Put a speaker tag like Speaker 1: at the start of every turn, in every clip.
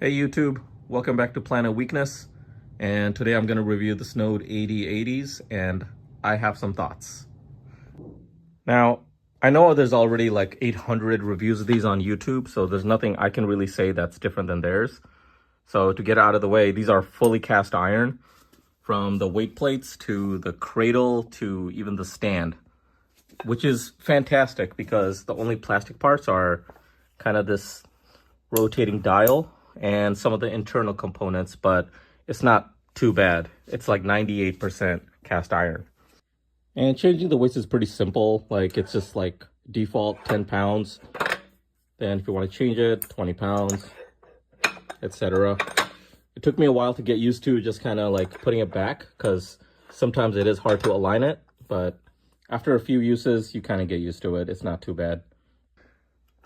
Speaker 1: Hey YouTube, welcome back to Planet Weakness, and today I'm going to review the Snode AD80s, and I have some thoughts. Now, I know there's already like 800 reviews of these on YouTube, so there's nothing I can really say that's different than theirs. So to get out of the way, these are fully cast iron, from the weight plates to the cradle to even the stand, which is fantastic because the only plastic parts are kind of this rotating dial and some of the internal components, but it's not too bad. It's like 98% cast iron. And changing the weights is pretty simple. Like, it's just like default 10 pounds. Then if you want to change it, 20 pounds, etc. It took me a while to get used to just kind of like putting it back because sometimes it is hard to align it, but after a few uses, you kind of get used to it. It's not too bad.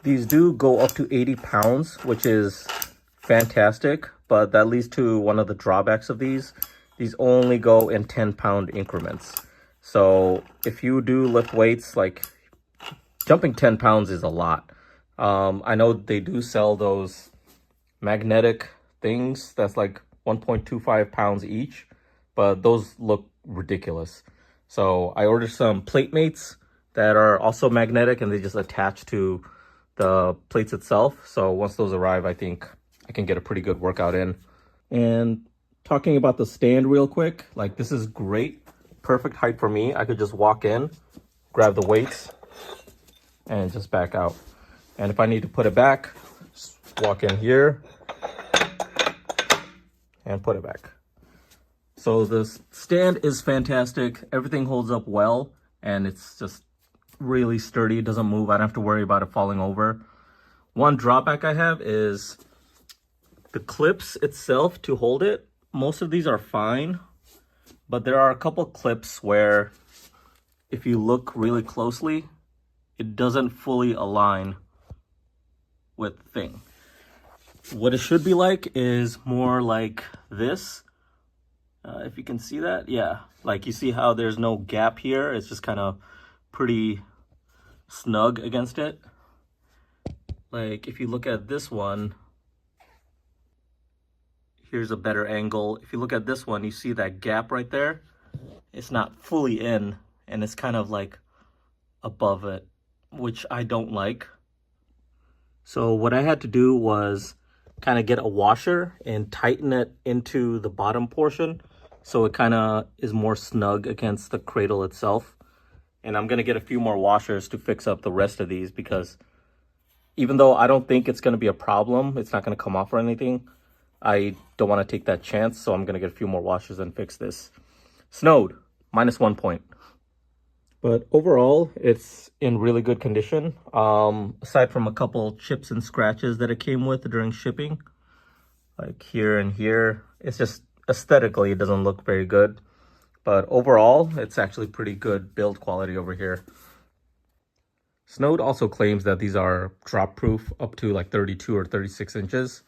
Speaker 1: These do go up to 80 pounds, which is fantastic, but that leads to one of the drawbacks of these. These only go in 10-pound increments. So if you do lift weights, like jumping 10 pounds is a lot. I know they do sell those magnetic things that's like 1.25 pounds each, but those look ridiculous. So I ordered some plate mates that are also magnetic, and they just attach to the plates itself. So once those arrive, I think I can get a pretty good workout in. And talking about the stand real quick, like, this is great, perfect height for me. I could just walk in, grab the weights, and just back out. And if I need to put it back, just walk in here and put it back. So the stand is fantastic. Everything holds up well, and it's just really sturdy. It doesn't move. I don't have to worry about it falling over. One drawback I have is the clips itself to hold it. Most of these are fine, but there are a couple clips where if you look really closely, it doesn't fully align with the thing. What it should be like is more like this. If you can see that, yeah. Like, you see how there's no gap here? It's just kind of pretty snug against it. Like, if you look at this one, here's a better angle. If you look at this one, you see that gap right there? It's not fully in, and it's kind of like above it, which I don't like. So what I had to do was kind of get a washer and tighten it into the bottom portion so it kind of is more snug against the cradle itself. And I'm going to get a few more washers to fix up the rest of these, because even though I don't think it's going to be a problem, it's not going to come off or anything, I don't want to take that chance. So I'm going to get a few more washers and fix this. Snode, -1 point. But overall, it's in really good condition. Aside from a couple chips and scratches that it came with during shipping, like here and here, it's just aesthetically, it doesn't look very good. But overall, it's actually pretty good build quality over here. Snode also claims that these are drop proof up to like 32 or 36 inches.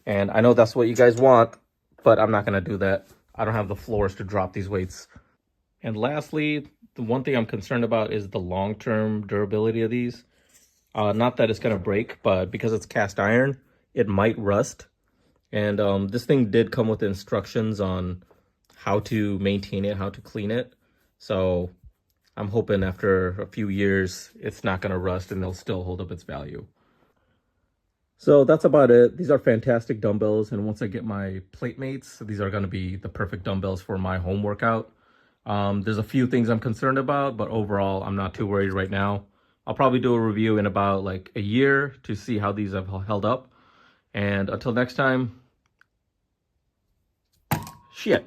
Speaker 1: And I know that's what you guys want, but I'm not going to do that. I don't have the floors to drop these weights. And lastly, the one thing I'm concerned about is the long-term durability of these. Not that it's going to break, but because it's cast iron, it might rust. And this thing did come with instructions on how to maintain it, how to clean it. So I'm hoping after a few years, it's not going to rust and it'll still hold up its value. So that's about it. These are fantastic dumbbells. And once I get my plate mates, these are going to be the perfect dumbbells for my home workout. There's a few things I'm concerned about, but overall, I'm not too worried right now. I'll probably do a review in about like a year to see how these have held up. And until next time, shit.